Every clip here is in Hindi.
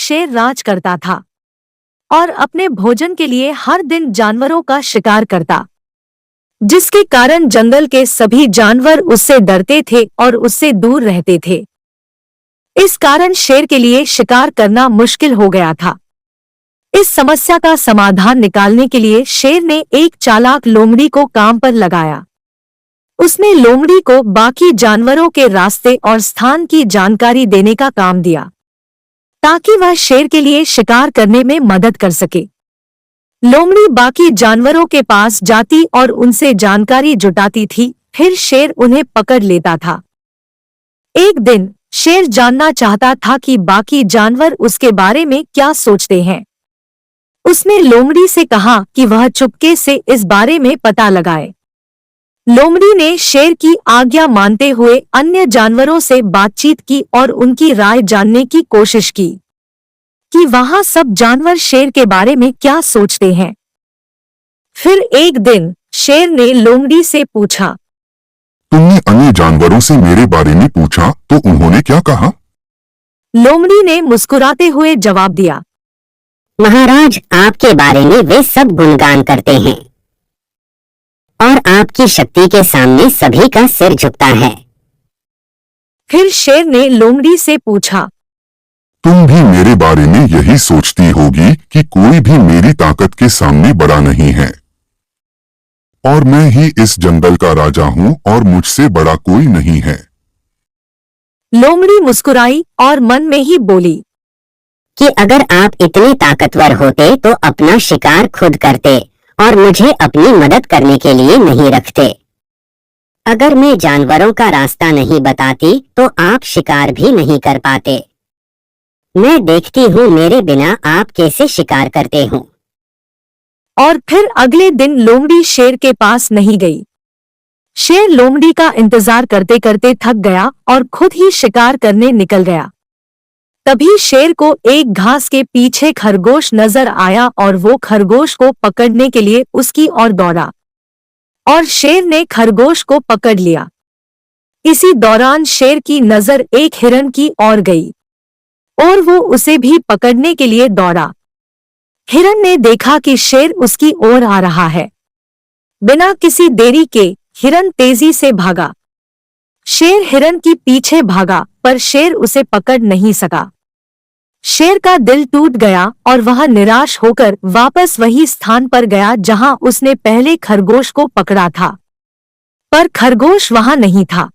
शेर राज करता था और अपने भोजन के लिए हर दिन जानवरों का शिकार करता, जिसके कारण जंगल के सभी जानवर उससे डरते थे और उससे दूर रहते थे। इस कारण शेर के लिए शिकार करना मुश्किल हो गया था। इस समस्या का समाधान निकालने के लिए शेर ने एक चालाक लोमड़ी को काम पर लगाया। उसने लोमड़ी को बाकी जानवरों के रास्ते और स्थान की जानकारी देने का काम दिया, ताकि वह शेर के लिए शिकार करने में मदद कर सके। लोमड़ी बाकी जानवरों के पास जाती और उनसे जानकारी जुटाती थी, फिर शेर उन्हें पकड़ लेता था। एक दिन शेर जानना चाहता था कि बाकी जानवर उसके बारे में क्या सोचते हैं। उसने लोमड़ी से कहा कि वह चुपके से इस बारे में पता लगाए। लोमड़ी ने शेर की आज्ञा मानते हुए अन्य जानवरों से बातचीत की और उनकी राय जानने की कोशिश की कि वहां सब जानवर शेर के बारे में क्या सोचते हैं। फिर एक दिन शेर ने लोमड़ी से पूछा, तुमने अन्य जानवरों से मेरे बारे में पूछा तो उन्होंने क्या कहा? लोमड़ी ने मुस्कुराते हुए जवाब दिया, महाराज, आपके बारे में वे सब गुणगान करते हैं और आपकी शक्ति के सामने सभी का सिर झुकता है। फिर शेर ने लोमड़ी से पूछा, तुम भी मेरे बारे में यही सोचती होगी कि कोई भी मेरी ताकत के सामने बड़ा नहीं है और मैं ही इस जंगल का राजा हूँ और मुझसे बड़ा कोई नहीं है। लोमड़ी मुस्कुराई और मन में ही बोली कि अगर आप इतने ताकतवर होते तो अपना शिकार खुद करते और मुझे अपनी मदद करने के लिए नहीं रखते। अगर मैं जानवरों का रास्ता नहीं बताती तो आप शिकार भी नहीं कर पाते। मैं देखती हूँ मेरे बिना आप कैसे शिकार करते हो। और फिर अगले दिन लोमड़ी शेर के पास नहीं गई। शेर लोमड़ी का इंतजार करते करते थक गया और खुद ही शिकार करने निकल गया। तभी शेर को एक घास के पीछे खरगोश नजर आया और वो खरगोश को पकड़ने के लिए उसकी ओर दौड़ा और शेर ने खरगोश को पकड़ लिया। इसी दौरान शेर की नजर एक हिरन की ओर गई और वो उसे भी पकड़ने के लिए दौड़ा। हिरन ने देखा कि शेर उसकी ओर आ रहा है। बिना किसी देरी के हिरन तेजी से भागा। शेर हिरन की पीछे भागा पर शेर उसे पकड़ नहीं सका। शेर का दिल टूट गया और वह निराश होकर वापस वही स्थान पर गया जहां उसने पहले खरगोश को पकड़ा था, पर खरगोश वहां नहीं था।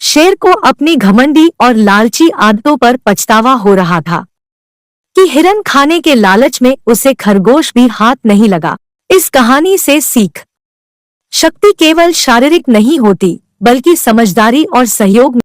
शेर को अपनी घमंडी और लालची आदतों पर पछतावा हो रहा था कि हिरन खाने के लालच में उसे खरगोश भी हाथ नहीं लगा। इस कहानी से सीख, शक्ति केवल शारीरिक नहीं होती बल्कि समझदारी और सहयोग